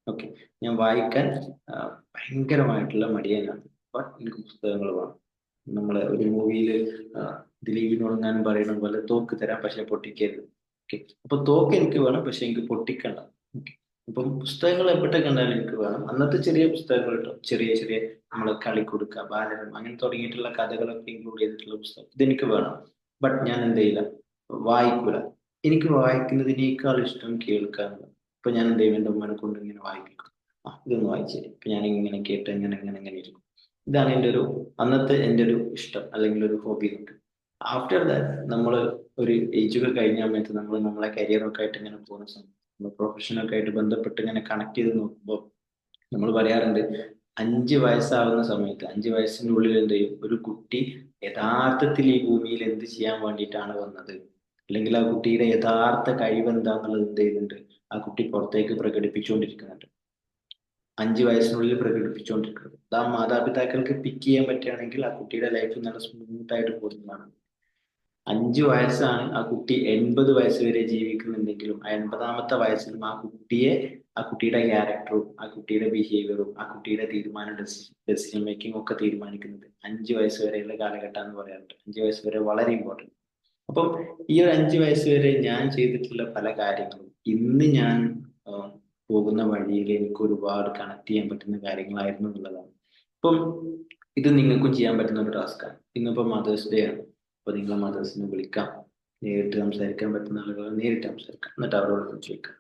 ഓക്കെ, ഞാൻ വായിക്കാൻ ഭയങ്കരമായിട്ടുള്ള മടിയനാണ്. ബട്ട് എനിക്ക് പുസ്തകങ്ങൾ വേണം. നമ്മളെ ഒരു മൂവിയിൽ ദിലീപിനോട് ഞാൻ പറയുന്ന പോലെ, തോക്ക് തരാം പക്ഷെ പൊട്ടിക്കരുത്. ഓക്കെ, അപ്പൊ തോക്ക് എനിക്ക് വേണം പക്ഷെ എനിക്ക് പൊട്ടിക്കണ്ട. ഓക്കെ, അപ്പം പുസ്തകങ്ങൾ എവിടെ കണ്ടാലും എനിക്ക് വേണം. അന്നത്തെ ചെറിയ പുസ്തകങ്ങൾ കേട്ടോ, ചെറിയ ചെറിയ നമ്മളെ കളിക്കുടുക്ക, ബാലരം, അങ്ങനെ തുടങ്ങിയിട്ടുള്ള കഥകളൊക്കെ ഇൻക്ലൂഡ് ചെയ്തിട്ടുള്ള പുസ്തകം ഇതെനിക്ക് വേണം. ബട്ട് ഞാൻ എന്ത് ചെയ്യില്ല, വായിക്കൂല. എനിക്ക് വായിക്കുന്നതിനേക്കാൾ ഇഷ്ടം കേൾക്കാനുള്ള. ഇപ്പൊ ഞാൻ എന്ത് ചെയ്യും, എൻ്റെ ഉമ്മനെ കൊണ്ട് ഇങ്ങനെ വായിപ്പിക്കും. ഇതൊന്ന് വായിച്ചേരി, ഇപ്പൊ ഞാൻ ഇങ്ങനെ കേട്ട് എങ്ങനെ എങ്ങനെ എങ്ങനെ ഇരിക്കും. ഇതാണ് അന്നത്തെ എൻ്റെ ഒരു ഇഷ്ടം അല്ലെങ്കിൽ ഒരു ഹോബി ഉണ്ട്. ആഫ്റ്റർ ദാറ്റ് നമ്മൾ ഒരു ഏജൊക്കെ കഴിഞ്ഞ സമയത്ത് നമ്മൾ നമ്മളെ കരിയറൊക്കെ ആയിട്ട് ഇങ്ങനെ പോകുന്ന സമയത്ത്, നമ്മൾ പ്രൊഫഷനൊക്കെ ആയിട്ട് ബന്ധപ്പെട്ട് ഇങ്ങനെ കണക്ട് ചെയ്ത് നോക്കുമ്പോൾ നമ്മൾ പറയാറുണ്ട്, 5 വയസ്സാവുന്ന സമയത്ത്, 5 വയസ്സിനുള്ളിൽ എന്ത് ചെയ്യും, ഒരു കുട്ടി യഥാർത്ഥത്തിൽ ഈ ഭൂമിയിൽ എന്ത് ചെയ്യാൻ വേണ്ടിയിട്ടാണ് വന്നത്, അല്ലെങ്കിൽ ആ കുട്ടിയുടെ യഥാർത്ഥ കഴിവ് എന്താന്നുള്ളത് എന്ത് ചെയ്യുന്നുണ്ട്, ആ കുട്ടി പുറത്തേക്ക് പ്രകടിപ്പിച്ചുകൊണ്ടിരിക്കുന്നുണ്ട്. 5 വയസ്സിനുള്ളിൽ പ്രകടിപ്പിച്ചുകൊണ്ടിരിക്കുന്നത്. ആ മാതാപിതാക്കൾക്ക് പിക്ക് ചെയ്യാൻ പറ്റുകയാണെങ്കിൽ ആ കുട്ടിയുടെ ലൈഫ് നല്ല സ്മൂത്ത് ആയിട്ട് പോകുന്നതാണ്. 5 വയസ്സാണ്, ആ കുട്ടി 80 വയസ്സ് വരെ ജീവിക്കുന്നുണ്ടെങ്കിലും ആ 80-ാമത്തെ വയസ്സിലും ആ കുട്ടിയുടെ ക്യാരക്ടറും ആ കുട്ടിയുടെ ബിഹേവിയറും ആ കുട്ടിയുടെ ഡെസിഷൻ മേക്കിംഗ് ഒക്കെ തീരുമാനിക്കുന്നത് 5 വയസ്സ് വരെയുള്ള കാലഘട്ടം എന്ന് പറയാറുണ്ട്. 5 വയസ്സ് വരെ വളരെ ഇമ്പോർട്ടൻറ്റ്. അപ്പം ഈ ഒരു 5 വയസ്സ് വരെ ഞാൻ ചെയ്തിട്ടുള്ള പല കാര്യങ്ങളും ഇന്ന് ഞാൻ ആ, പോകുന്ന വഴിയിൽ എനിക്ക് ഒരുപാട് കണക്ട് ചെയ്യാൻ പറ്റുന്ന കാര്യങ്ങളായിരുന്നു എന്നുള്ളതാണ്. അപ്പം ഇത് നിങ്ങൾക്കും ചെയ്യാൻ പറ്റുന്ന ഒരു ടാസ്ക്കാണ്. ഇന്നിപ്പോ മദേഴ്സ് ഡേ ആണ്. അപ്പൊ നിങ്ങളെ മദേഴ്സിനെ വിളിക്കാം, നേരിട്ട് സംസാരിക്കാൻ പറ്റുന്ന ആളുകളെ നേരിട്ട് സംസാരിക്കാം. എന്നിട്ട് അവരോട് ചോദിക്കാം,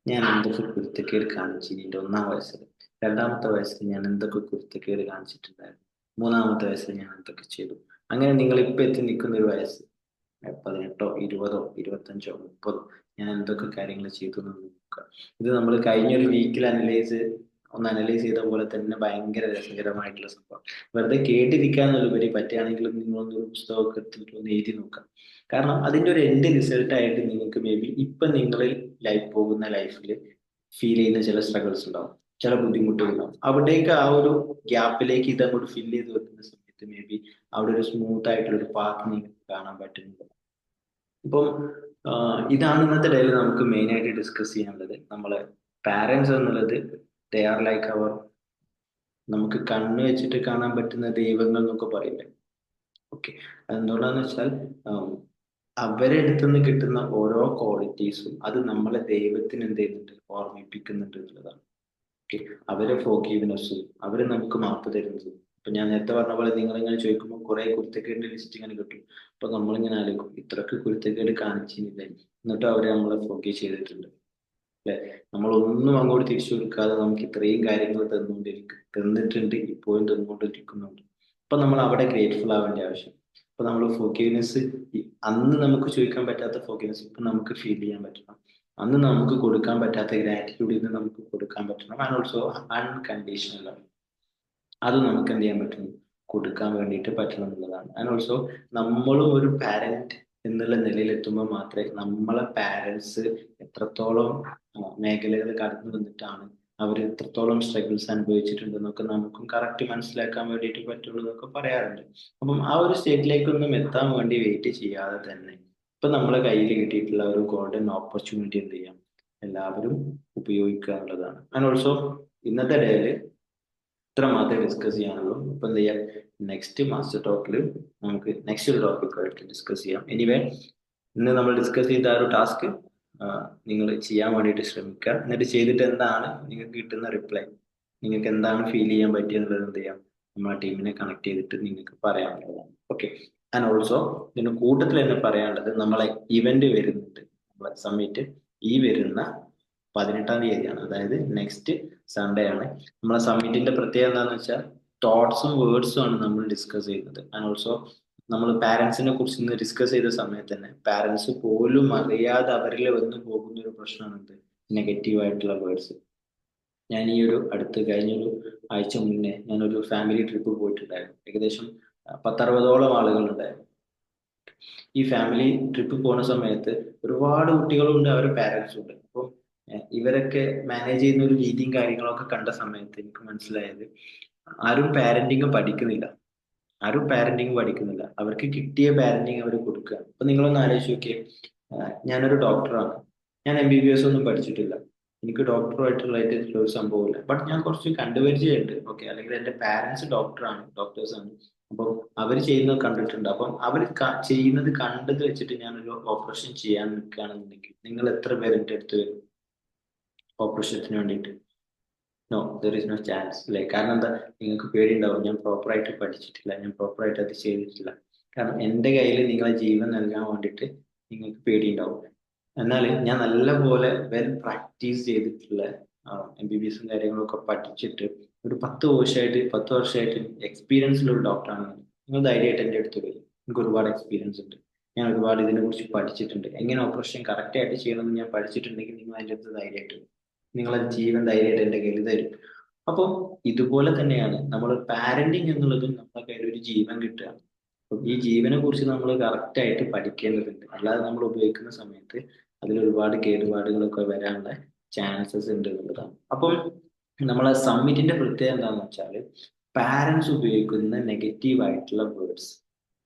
ഞാൻ എന്തൊക്കെ കുരുത്തക്കേട് കാണിച്ചു എൻ്റെ 1-ാം വയസ്സിൽ, 2-ാമത്തെ വയസ്സിൽ ഞാൻ എന്തൊക്കെ കുരുത്തക്കേട് കാണിച്ചിട്ടുണ്ടായിരുന്നു, 3-ാമത്തെ വയസ്സിൽ ഞാൻ എന്തൊക്കെ ചെയ്തു. അങ്ങനെ നിങ്ങൾ ഇപ്പൊ എത്തി നിൽക്കുന്ന ഒരു വയസ്സ്, 18ഓ 20ഓ 25ഓ 30ഓ, ഞാൻ എന്തൊക്കെ കാര്യങ്ങൾ ചെയ്തു എന്ന് നോക്കുക. ഇത് നമ്മൾ കഴിഞ്ഞൊരു വീക്കിൽ ഒന്ന് അനലൈസ് ചെയ്ത പോലെ തന്നെ ഭയങ്കര രസകരമായിട്ടുള്ള സംഭവം. വെറുതെ കേട്ടിരിക്കാന്നുള്ളപരി പറ്റുകയാണെങ്കിൽ നിങ്ങളൊന്നൊരു പുസ്തകമൊക്കെ എടുത്തിട്ട് ഒന്ന് എഴുതി നോക്കാം. കാരണം അതിന്റെ ഒരു എൻഡ് റിസൾട്ട് ആയിട്ട് നിങ്ങൾക്ക് മേ ബി ഇപ്പൊ നിങ്ങളിൽ പോകുന്ന ലൈഫിൽ ഫീൽ ചെയ്യുന്ന ചില സ്ട്രഗിൾസ് ഉണ്ടാവും, ചില ബുദ്ധിമുട്ടുകൾ ഉണ്ടാവും. അവിടേക്ക് ആ ഒരു ഗ്യാപ്പിലേക്ക് ഇത് അങ്ങോട്ട് ഫില്ല് ചെയ്ത് വെക്കുന്ന സമയത്ത് മേ ബി അവിടെ ഒരു സ്മൂത്ത് ആയിട്ടുള്ള ഒരു പാത്ത് നിങ്ങൾക്ക് കാണാൻ പറ്റുന്നത്. ഇപ്പം ഇതാണ് ഇന്നത്തെ ഡേയിൽ നമുക്ക് മെയിൻ ആയിട്ട് ഡിസ്കസ് ചെയ്യാനുള്ളത്. നമ്മളെ പാരൻസ് എന്നുള്ളത് ദേ ആർ ലൈക്ക് അവർ, നമുക്ക് കണ്ണ് വെച്ചിട്ട് കാണാൻ പറ്റുന്ന ദൈവങ്ങൾ എന്നൊക്കെ പറയില്ലേ. ഓക്കെ, അതെന്തുകൊണ്ടാന്ന് വെച്ചാൽ അവരെ അടുത്തുനിന്ന് കിട്ടുന്ന ഓരോ ക്വാളിറ്റീസും അത് നമ്മളെ ദൈവത്തിന് എന്ത് ചെയ്യുന്നുണ്ട്, ഓർമ്മിപ്പിക്കുന്നുണ്ട് എന്നുള്ളതാണ്. ഓക്കെ, അവരെ ഫോർഗീവ്നെസ്, അവര് നമുക്ക് മാപ്പ് തരുന്നത്. ഇപ്പൊ ഞാൻ നേരത്തെ പറഞ്ഞ പോലെ നിങ്ങൾ ഇങ്ങനെ ചോദിക്കുമ്പോൾ കുറെ കുരുത്തക്കേടിന്റെ ലിസ്റ്റ് ഇങ്ങനെ കിട്ടും. അപ്പൊ നമ്മളിങ്ങനെ ആലോചിക്കും, ഇത്രക്ക് കുരുത്തക്കേട് കാണിച്ചിരുന്നില്ലേ, എന്നിട്ടും അവര് നമ്മളെ ഫോർഗീവ് ചെയ്തിട്ടുണ്ട് അല്ലെ. നമ്മളൊന്നും അങ്ങോട്ട് തിരിച്ചു കൊടുക്കാതെ നമുക്ക് ഇത്രയും കാര്യങ്ങൾ തന്നിട്ടുണ്ട്, ഇപ്പോഴും തന്നുകൊണ്ടിരിക്കുന്നുണ്ട്. അപ്പൊ നമ്മൾ അവിടെ ഗ്രേറ്റ്ഫുൾ ആവേണ്ട ആവശ്യം. അപ്പൊ നമ്മൾ ഫോർഗീവ്നെസ്, അന്ന് നമുക്ക് ചോദിക്കാൻ പറ്റാത്ത ഫോർഗീവ്നെസ് ഇപ്പൊ നമുക്ക് ഫീൽ ചെയ്യാൻ പറ്റണം. അന്ന് നമുക്ക് കൊടുക്കാൻ പറ്റാത്ത ഗ്രാറ്റിറ്റ്യൂഡ് ഇന്ന് നമുക്ക് കൊടുക്കാൻ പറ്റണം. ആൻഡ് ഓൾസോ അൺകണ്ടീഷണൽ, അത് നമുക്ക് എന്ത് ചെയ്യാൻ പറ്റും, കൊടുക്കാൻ വേണ്ടിയിട്ട് പറ്റണം എന്നുള്ളതാണ്. ആൻഡ് ഓൾസോ നമ്മളും ഒരു പാരന്റ് എന്നുള്ള നിലയിൽ എത്തുമ്പോൾ മാത്രമേ നമ്മളെ പാരന്റ്സ് എത്രത്തോളം മേഖലകൾ കടന്നു വന്നിട്ടാണ്, അവർ എത്രത്തോളം സ്ട്രഗിൾസ് അനുഭവിച്ചിട്ടുണ്ടെന്നൊക്കെ നമുക്കും കറക്റ്റ് മനസ്സിലാക്കാൻ വേണ്ടിയിട്ട് പറ്റുള്ളൂ എന്നൊക്കെ പറയാറുണ്ട്. അപ്പം ആ ഒരു സ്റ്റേറ്റിലേക്കൊന്നും എത്താൻ വേണ്ടി വെയിറ്റ് ചെയ്യാതെ തന്നെ ഇപ്പൊ നമ്മളെ കയ്യിൽ കിട്ടിയിട്ടുള്ള ഒരു ഗോൾഡൻ ഓപ്പർച്യൂണിറ്റി എന്ത് ചെയ്യാം, എല്ലാവരും ഉപയോഗിക്കുക എന്നുള്ളതാണ്. ആൻഡ് ഓൾസോ ഇന്നത്തെ ഡേയിൽ ഇത്ര മാത്രമേ ഡിസ്കസ് ചെയ്യാനുള്ളൂ. ഇപ്പൊ എന്ത് ചെയ്യാം, നെക്സ്റ്റ് മാസ്റ്റർ ടോക്കിൽ നമുക്ക് നെക്സ്റ്റ് ഒരു ടോപ്പിക്കായിട്ട് ഡിസ്കസ് ചെയ്യാം. എനിവേ, ഇന്ന് നമ്മൾ ഡിസ്കസ് ചെയ്ത ആ ഒരു ടാസ്ക് നിങ്ങൾ ചെയ്യാൻ വേണ്ടിയിട്ട് ശ്രമിക്കുക. എന്നിട്ട് ചെയ്തിട്ട് എന്താണ് നിങ്ങൾക്ക് കിട്ടുന്ന റിപ്ലൈ, നിങ്ങൾക്ക് എന്താണ് ഫീൽ ചെയ്യാൻ പറ്റിയെന്നുള്ളത് എന്ത് ചെയ്യാം, നമ്മളെ ടീമിനെ കണക്ട് ചെയ്തിട്ട് നിങ്ങൾക്ക് പറയാനുള്ളതാണ്. ഓക്കെ. ആൻഡ് ഓൾസോ ഇതിന് കൂട്ടത്തിൽ തന്നെ പറയാനുള്ളത്, നമ്മളെ ഇവന്റ് വരുന്നുണ്ട്, നമ്മളെ സമ്മിറ്റ് ഈ വരുന്ന 18-ാം തീയതിയാണ്, അതായത് നെക്സ്റ്റ് സൺഡേ ആണ്. നമ്മളെ സമ്മിറ്റിന്റെ പ്രത്യേകത എന്താണെന്ന് വെച്ചാൽ തോട്ട്സും വേർഡ്സും ആണ് നമ്മൾ ഡിസ്കസ് ചെയ്യുന്നത്. ആൻഡ് ഓൾസോ നമ്മൾ പാരന്റ്സിനെ കുറിച്ച് ഇന്ന് ഡിസ്കസ് ചെയ്ത സമയത്ത് തന്നെ പാരന്റ്സ് പോലും അറിയാതെ അവരിൽ വന്നു പോകുന്ന ഒരു പ്രശ്നമാണ് എന്ത്, നെഗറ്റീവ് ആയിട്ടുള്ള വേർഡ്സ്. ഞാൻ ഈ ഒരു കഴിഞ്ഞൊരു ആഴ്ച മുന്നേ ഞാനൊരു ഫാമിലി ട്രിപ്പ് പോയിട്ടുണ്ടായിരുന്നു. ഏകദേശം 10-60ഓളം ആളുകളുണ്ടായിരുന്നു. ഈ ഫാമിലി ട്രിപ്പ് പോണ സമയത്ത് ഒരുപാട് കുട്ടികളുണ്ട്, അവരുടെ പാരന്റ്സും ഉണ്ട്. അപ്പം ഇവരൊക്കെ മാനേജ് ചെയ്യുന്ന ഒരു രീതിയും കാര്യങ്ങളൊക്കെ കണ്ട സമയത്ത് എനിക്ക് മനസ്സിലായത്, ആരും പാരന്റിങ് പഠിക്കുന്നില്ല, അവർക്ക് കിട്ടിയ പാരന്റിങ് അവർ കൊടുക്കുക. അപ്പൊ നിങ്ങളൊന്ന് ആലോചിച്ച് നോക്കിയേ, ഞാനൊരു ഡോക്ടറാണ്, ഞാൻ MBBS ഒന്നും പഠിച്ചിട്ടില്ല, എനിക്ക് ഡോക്ടറുമായിട്ടുള്ള ഒരു സംഭവമില്ല, ബട്ട് ഞാൻ കുറച്ച് കണ്ടുപരിചയമുണ്ട്. ഓക്കെ, അല്ലെങ്കിൽ എന്റെ പാരന്റ്സ് ഡോക്ടേഴ്സാണ്. അപ്പം അവർ ചെയ്യുന്നത് കണ്ടിട്ടുണ്ട്. അപ്പം അവർ ചെയ്യുന്നത് കണ്ടത് വെച്ചിട്ട് ഞാനൊരു ഓപ്പറേഷൻ ചെയ്യാൻ നിൽക്കുകയാണെന്നുണ്ടെങ്കിൽ നിങ്ങൾ എത്ര പേര് എൻ്റെ അടുത്ത് വരും ഓപ്പറേഷത്തിന് വേണ്ടിയിട്ട്? No, there is no chance അല്ലേ. കാരണം എന്താ, നിങ്ങൾക്ക് പേടിയുണ്ടാവും, ഞാൻ പ്രോപ്പറായിട്ട് പഠിച്ചിട്ടില്ല, ഞാൻ പ്രോപ്പറായിട്ട് അത് ചെയ്തിട്ടില്ല. കാരണം എൻ്റെ കയ്യിൽ നിങ്ങളെ ജീവൻ നൽകാൻ വേണ്ടിയിട്ട് നിങ്ങൾക്ക് പേടിയുണ്ടാവും. എന്നാൽ ഞാൻ നല്ലപോലെ വെൽ പ്രാക്ടീസ് ചെയ്തിട്ടുള്ള MBBSും കാര്യങ്ങളൊക്കെ പഠിച്ചിട്ട് ഒരു 10 വർഷമായിട്ട് എക്സ്പീരിയൻസ് ഉള്ള ഒരു ഡോക്ടറാണ്. നിങ്ങൾ ധൈര്യമായിട്ട് എൻ്റെ അടുത്ത് വരും, എനിക്ക് ഒരുപാട് എക്സ്പീരിയൻസ് ഉണ്ട്, ഞാൻ ഒരുപാട് ഇതിനെ കുറിച്ച് പഠിച്ചിട്ടുണ്ട്, എങ്ങനെ ഓപ്പറേഷൻ കറക്റ്റ് ആയിട്ട് ചെയ്യണമെന്ന് ഞാൻ പഠിച്ചിട്ടുണ്ടെങ്കിൽ നിങ്ങൾ അതിൻ്റെ അടുത്ത് ധൈര്യമായിട്ട് വരും, നിങ്ങളെ ജീവൻ ധൈര്യമായിട്ട് എൻ്റെ കയ്യിൽ തരും. അപ്പോൾ ഇതുപോലെ തന്നെയാണ് നമ്മൾ പാരന്റിങ് എന്നുള്ളതും, നമ്മുടെ കയ്യിൽ ഒരു ജീവൻ കിട്ടുകയാണ്. അപ്പം ഈ ജീവനെ കുറിച്ച് നമ്മൾ കറക്റ്റ് ആയിട്ട് പഠിക്കേണ്ടതുണ്ട്. അല്ലാതെ നമ്മൾ ഉപയോഗിക്കുന്ന സമയത്ത് അതിൽ ഒരുപാട് കേടുപാടുകളൊക്കെ വരാനുള്ള ചാൻസസ് ഉണ്ട് എന്നുള്ളതാണ്. അപ്പം നമ്മളെ സമ്മിറ്റിന്റെ പ്രത്യേകത എന്താണെന്ന് വെച്ചാൽ പാരന്റ്സ് ഉപയോഗിക്കുന്ന നെഗറ്റീവ് ആയിട്ടുള്ള വേർഡ്സ്.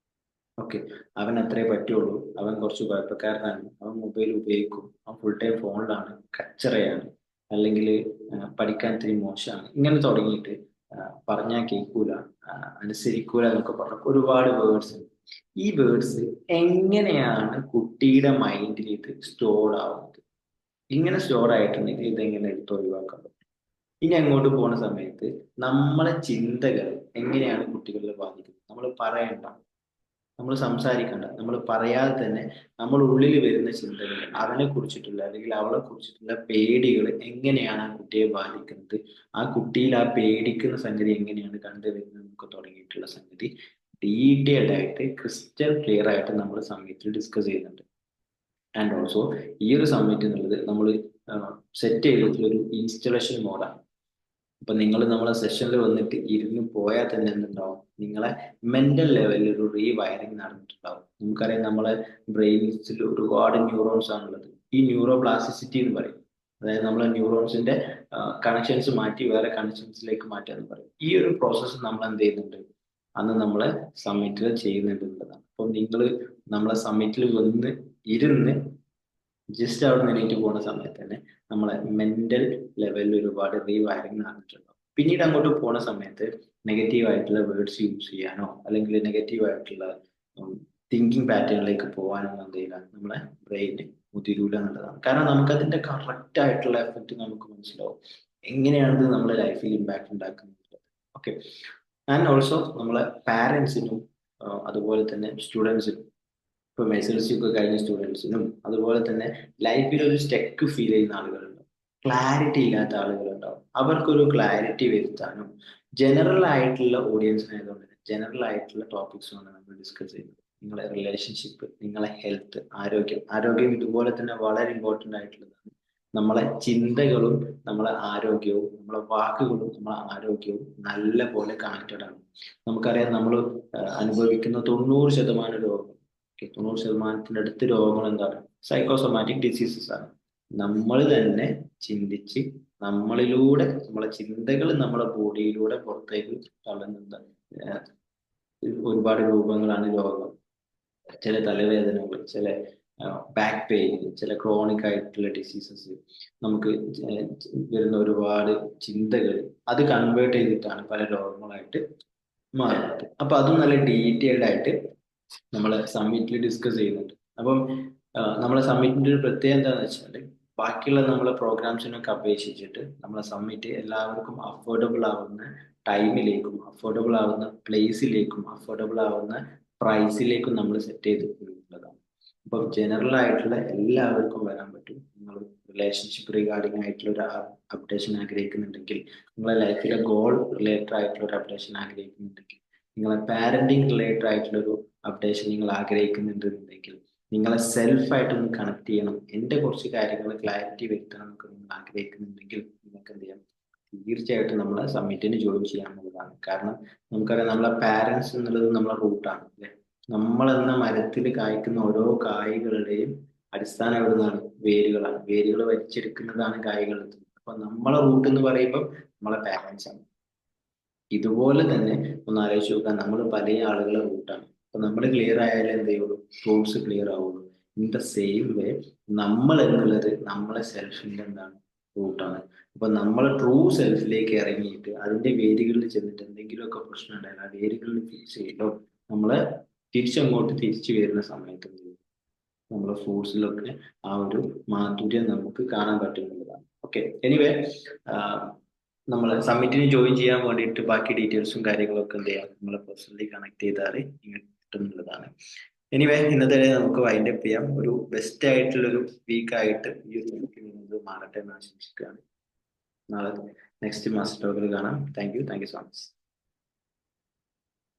ഓക്കെ, അവൻ അത്രേ പറ്റുള്ളൂ, അവൻ കുറച്ച് കുഴപ്പക്കാരനാണ്, അവൻ മൊബൈൽ ഉപയോഗിക്കും, അവൻ ഫുൾ ടൈം ഫോണിലാണ്, കച്ചറയാണ്, അല്ലെങ്കിൽ പഠിക്കാൻ ഇത്തിരി മോശമാണ്, ഇങ്ങനെ തുടങ്ങിയിട്ട് പറഞ്ഞാൽ കേൾക്കൂല, അനുസരിക്കൂല എന്നൊക്കെ പറഞ്ഞ ഒരുപാട് വേർഡ്സ് ഉണ്ട്. ഈ വേർഡ്സ് എങ്ങനെയാണ് കുട്ടിയുടെ മൈൻഡിൽ ഇത് സ്റ്റോർഡ് ആവുന്നത്? ഇങ്ങനെ സ്റ്റോർ ആയിട്ടുണ്ടെങ്കിൽ ഇതെങ്ങനെ എടുത്ത് ഒഴിവാക്കാൻ പറ്റും? ഇനി അങ്ങോട്ട് പോകുന്ന സമയത്ത് നമ്മളെ ചിന്തകൾ എങ്ങനെയാണ് കുട്ടികളിൽ ബാധിക്കുന്നത്? നമ്മൾ പറയണ്ട, നമ്മൾ സംസാരിക്കണ്ട, നമ്മൾ പറയാതെ തന്നെ നമ്മൾ ഉള്ളിൽ വരുന്ന ചിന്തകൾ, അവനെ കുറിച്ചിട്ടുള്ള അല്ലെങ്കിൽ അവളെ കുറിച്ചിട്ടുള്ള പേടികൾ എങ്ങനെയാണ് ആ കുട്ടിയെ ബാധിക്കുന്നത്, ആ കുട്ടിയിൽ ആ പേടിക്കുന്ന സംഗതി എങ്ങനെയാണ് കണ്ടുവരുന്നത് എന്നൊക്കെ തുടങ്ങിയിട്ടുള്ള സംഗതി ഡീറ്റെയിൽഡ് ആയിട്ട് ക്രിസ്റ്റൽ ക്ലിയർ ആയിട്ട് നമ്മൾ സമയത്ത് ഡിസ്കസ് ചെയ്യുന്നുണ്ട്. ആൻഡ് ഓൾസോ ഈ ഒരു സബ്മിറ്റ് എന്നുള്ളത് നമ്മൾ സെറ്റ് ചെയ്തിട്ടുള്ള ഒരു ഇൻസ്റ്റലേഷൻ മോഡാണ്. അപ്പൊ നിങ്ങൾ നമ്മളെ സെഷനിൽ വന്നിട്ട് ഇരുന്ന് പോയാൽ തന്നെ എന്തുണ്ടാവും, നിങ്ങളെ മെന്റൽ ലെവലിൽ ഒരു റീവയറിങ് നടന്നിട്ടുണ്ടാവും. നമുക്കറിയാം, നമ്മളെ ബ്രെയിൻസിൽ ഒരുപാട് ന്യൂറോൺസ് ആണുള്ളത്. ഈ ന്യൂറോ പ്ലാസ്റ്റിസിറ്റി എന്ന് പറയും, അതായത് നമ്മളെ ന്യൂറോൺസിന്റെ കണക്ഷൻസ് മാറ്റി വേറെ കണക്ഷൻസിലേക്ക് മാറ്റുക എന്ന് പറയും. ഈ ഒരു പ്രോസസ്സ് നമ്മൾ എന്ത് ചെയ്യുന്നുണ്ട്, അന്ന് നമ്മളെ സമ്മിറ്റിൽ ചെയ്യുന്നുണ്ട് എന്നുള്ളതാണ്. അപ്പൊ നിങ്ങൾ നമ്മളെ സമ്മിറ്റിൽ വന്ന് ഇരുന്ന് ജസ്റ്റ് അവിടെ നിന്നിട്ട് പോകുന്ന സമയത്ത് തന്നെ നമ്മളെ മെന്റൽ ലെവലിൽ ഒരുപാട് റീവയറിങ് നടന്നിട്ടുണ്ടാവും. പിന്നീട് അങ്ങോട്ട് പോകുന്ന സമയത്ത് നെഗറ്റീവ് ആയിട്ടുള്ള വേർഡ്സ് യൂസ് ചെയ്യാനോ അല്ലെങ്കിൽ നെഗറ്റീവ് ആയിട്ടുള്ള തിങ്കിങ് പാറ്റേണിലേക്ക് പോകാനോ എന്ത് ചെയ്യില്ല, നമ്മളെ ബ്രെയിന് മുതിരൂല എന്നുള്ളതാണ്. കാരണം നമുക്കതിന്റെ കറക്റ്റ് ആയിട്ടുള്ള എഫക്റ്റ് നമുക്ക് മനസ്സിലാവും. എങ്ങനെയാണ് ഇത് നമ്മുടെ ലൈഫിൽ ഇമ്പാക്ട് ഉണ്ടാക്കുന്നത്. ഓക്കെ. ആൻഡ് ഓൾസോ നമ്മളെ പാരൻസിനും അതുപോലെ തന്നെ സ്റ്റുഡൻസിനും, ഇപ്പം SLC ഒക്കെ കഴിഞ്ഞ സ്റ്റുഡൻസിനും അതുപോലെ തന്നെ ലൈഫിൽ ഒരു സ്റ്റെക്ക് ഫീൽ ചെയ്യുന്ന ആളുകളുണ്ടാവും, ക്ലാരിറ്റി ഇല്ലാത്ത ആളുകളുണ്ടാവും. അവർക്കൊരു ക്ലാരിറ്റി വരുത്താനും ജനറൽ ആയിട്ടുള്ള ഓഡിയൻസിനായതുകൊണ്ട് ജനറൽ ആയിട്ടുള്ള ടോപ്പിക്സാണ് നമ്മൾ ഡിസ്കസ് ചെയ്യുന്നത്. നിങ്ങളെ റിലേഷൻഷിപ്പ്, നിങ്ങളെ ഹെൽത്ത്, ആരോഗ്യം ഇതുപോലെ തന്നെ വളരെ ഇമ്പോർട്ടൻ്റ് ആയിട്ടുള്ളതാണ്. നമ്മളെ ചിന്തകളും നമ്മളെ ആരോഗ്യവും നമ്മളെ വാക്കുകളും നമ്മളെ ആരോഗ്യവും നല്ല പോലെ കണക്റ്റഡ് ആണ്. നമുക്കറിയാം, നമ്മൾ അനുഭവിക്കുന്ന 90% രോഗം, 90%-ത്തിന്റെ അടുത്ത് രോഗങ്ങൾ എന്താണ്? സൈക്കോസൊമാറ്റിക് ഡിസീസസ് ആണ്. നമ്മൾ തന്നെ ചിന്തിച്ച് നമ്മളിലൂടെ നമ്മളെ ചിന്തകൾ നമ്മളെ ബോഡിയിലൂടെ പുറത്തേക്ക് തള്ളുന്ന ഒരുപാട് രൂപങ്ങളാണ് രോഗം. ചില തലവേദനകൾ, ചില ബാക്ക് പെയിൻ, ചില ക്രോണിക് ആയിട്ടുള്ള ഡിസീസസ്, നമുക്ക് വരുന്ന ഒരുപാട് ചിന്തകൾ, അത് കൺവേർട്ട് ചെയ്തിട്ടാണ് പല രോഗങ്ങളായിട്ട് മാറുന്നത്. അപ്പൊ അതും നല്ല ഡീറ്റെയിൽഡ് ആയിട്ട് നമ്മൾ സമ്മിറ്റിൽ ഡിസ്കസ് ചെയ്യുന്നുണ്ട്. അപ്പം നമ്മളെ സമ്മിറ്റിന്റെ ഒരു പ്രത്യേകത എന്താണെന്ന് വെച്ചാൽ, ബാക്കിയുള്ള നമ്മളെ പ്രോഗ്രാംസിനൊക്കെ അപേക്ഷിച്ചിട്ട് നമ്മളെ സമ്മിറ്റ് എല്ലാവർക്കും അഫോർഡബിൾ ആവുന്ന ടൈമിലേക്കും അഫോർഡബിൾ ആവുന്ന പ്ലേസിലേക്കും അഫോർഡബിൾ ആവുന്ന പ്രൈസിലേക്കും നമ്മൾ സെറ്റ് ചെയ്തിട്ടുള്ളതാണ്. അപ്പൊ ജനറൽ ആയിട്ടുള്ള എല്ലാവർക്കും വരാൻ പറ്റും. നിങ്ങൾ റിലേഷൻഷിപ്പ് റിഗാർഡിംഗ് ആയിട്ടുള്ള ഒരു അപ്ഡേഷൻ ആഗ്രഹിക്കുന്നുണ്ടെങ്കിൽ, നിങ്ങളെ ലൈഫിലെ ഗോൾ റിലേറ്റഡ് ആയിട്ടുള്ള ഒരു അപ്ഡേഷൻ ആഗ്രഹിക്കുന്നുണ്ടെങ്കിൽ, നിങ്ങളെ പാരന്റിങ് റിലേറ്റഡ് ആയിട്ടുള്ള ഒരു അപ്ഡേഷൻ നിങ്ങൾ ആഗ്രഹിക്കുന്നുണ്ടെങ്കിൽ, നിങ്ങളെ സെൽഫായിട്ടൊന്ന് കണക്ട് ചെയ്യണം, എൻ്റെ കുറച്ച് കാര്യങ്ങൾ ക്ലാരിറ്റി വരുത്തണം എന്നൊക്കെ നിങ്ങൾ ആഗ്രഹിക്കുന്നുണ്ടെങ്കിൽ, നിങ്ങൾക്ക് എന്ത് ചെയ്യാം? തീർച്ചയായിട്ടും നമ്മളെ സമ്മിറ്റിന് ജോയിൻ ചെയ്യാവുന്നതാണ്. കാരണം നമുക്കറിയാം, നമ്മളെ പാരൻസ് എന്നുള്ളത് നമ്മളെ റൂട്ടാണ് അല്ലെ. നമ്മളെന്ന മരത്തിൽ കായ്ക്കുന്ന ഓരോ കായ്കളുടെയും അടിസ്ഥാനം എവിടുന്നാണ്? വേരുകളാണ്. വേരുകൾ വലിച്ചെടുക്കുന്നതാണ് കായ്കൾ. അപ്പൊ നമ്മളെ റൂട്ട് എന്ന് പറയുമ്പോൾ നമ്മളെ പാരൻസ് ആണ്. ഇതുപോലെ തന്നെ ഒന്ന് ആലോചിച്ച് നോക്കാൻ, നമ്മൾ പല ആളുകളെ റൂട്ടാണ്. അപ്പൊ നമ്മൾ ക്ലിയർ ആയാലേ എന്ത് ചെയ്യുള്ളൂ? ഫ്രൂട്ട്സ് ക്ലിയർ ആവുള്ളൂ. ഇൻ ദ സെയിം വേ, നമ്മൾ എന്നുള്ളത് നമ്മളെ സെൽഫിന്റെ എന്താണ്? റൂട്ടാണ്. അപ്പൊ നമ്മൾ ട്രൂ സെൽഫിലേക്ക് ഇറങ്ങിയിട്ട് അതിന്റെ വേരുകളിൽ ചെന്നിട്ട് എന്തെങ്കിലുമൊക്കെ പ്രശ്നം ഉണ്ടായാൽ ആ വേരുകളിൽ ഫിക്സ് ചെയ്യുമ്പോൾ നമ്മളെ തിരിച്ചങ്ങോട്ട് തിരിച്ചു വരുന്ന സമയത്ത് എന്ത് ചെയ്യും? നമ്മുടെ ഫ്രൂട്ട്സിലൊക്കെ ആ ഒരു മാധുര്യം നമുക്ക് കാണാൻ പറ്റുന്നതാണ്. ഓക്കെ. എനിവേ, നമ്മൾ സമ്മിറ്റിന് ജോയിൻ ചെയ്യാൻ വേണ്ടിയിട്ട് ബാക്കി ഡീറ്റെയിൽസും കാര്യങ്ങളൊക്കെ എന്ത് ചെയ്യാം? നമ്മൾ പേഴ്സണലി കണക്ട് ചെയ്താൽ നിങ്ങൾക്ക് കിട്ടുന്നുള്ളതാണ്. എനിവേ, ഇന്നത്തെ നമുക്ക് വൈൻഡ് അപ്പ് ചെയ്യാം. ഒരു ബെസ്റ്റ് ആയിട്ടുള്ളൊരു വീക്കായിട്ട് ഈ ഒരു മാറട്ടെ എന്ന് ആശംസിക്കുകയാണ്. നാളെ നെക്സ്റ്റ് മാസ്റ്റർ ടോക്കിൽ കാണാം. Thank you so much.